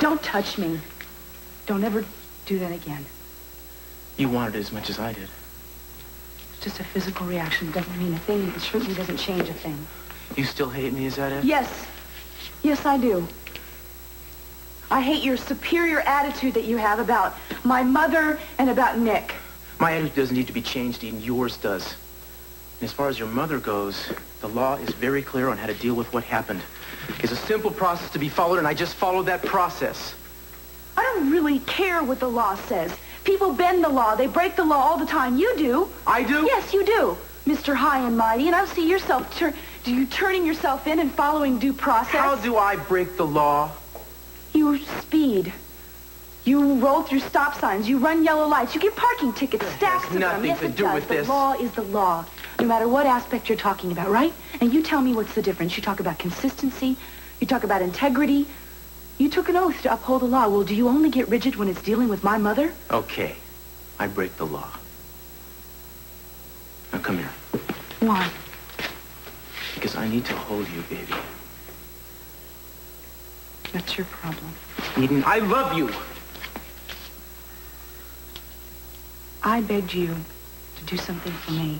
Don't touch me. Don't ever do that again. You wanted it as much as I did. It's just a physical reaction. It doesn't mean a thing. It certainly doesn't change a thing. You still hate me, is that it? Yes. Yes, I do. I hate your superior attitude that you have about my mother and about Nick. My attitude doesn't need to be changed, Eden. Yours does. And as far as your mother goes, the law is very clear on how to deal with what happened. It's a simple process to be followed, and I just followed that process. I don't really care what the law says. People bend the law. They break the law all the time. You do. I do? Yes, you do, Mr. High and Mighty. And I see yourself, turning yourself in and following due process. How do I break the law? You speed. You roll through stop signs. You run yellow lights. You get parking tickets, stacks of them. Nothing Yes, to it do does. with this. The law is the law, no matter what aspect you're talking about, right? And you tell me what's the difference. You talk about consistency. You talk about integrity. You took an oath to uphold the law. Well, do you only get rigid when it's dealing with my mother? Okay. I break the law. Now come here. Why? Because I need to hold you, baby. That's your problem. Eden, I love you. I begged you to do something for me,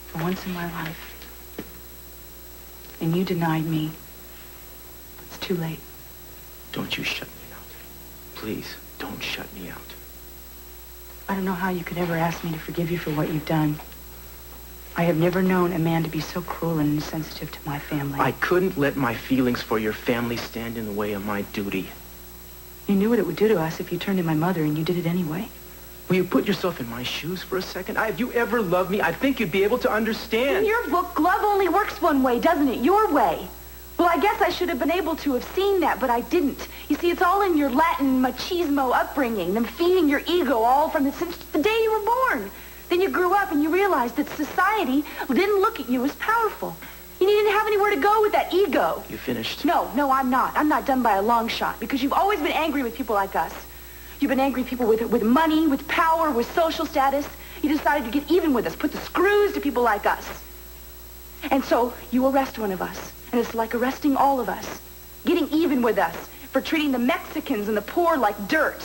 for once in my life. And you denied me. It's too late. Don't you shut me out. Please, don't shut me out. I don't know how you could ever ask me to forgive you for what you've done. I have never known a man to be so cruel and insensitive to my family. I couldn't let my feelings for your family stand in the way of my duty. You knew what it would do to us if you turned to my mother, and you did it anyway. Will you put yourself in my shoes for a second? If you ever loved me, I think you'd be able to understand. In your book, love only works one way, doesn't it? Your way. Well, I guess I should have been able to have seen that, but I didn't. You see, it's all in your Latin machismo upbringing, them feeding your ego all since the day you were born. Then you grew up and you realized that society didn't look at you as powerful. You didn't have anywhere to go with that ego. You finished? No, I'm not. I'm not done by a long shot, because you've always been angry with people like us. You've been angry with people with money, with power, with social status. You decided to get even with us, put the screws to people like us. And so you arrest one of us, and it's like arresting all of us, getting even with us for treating the Mexicans and the poor like dirt.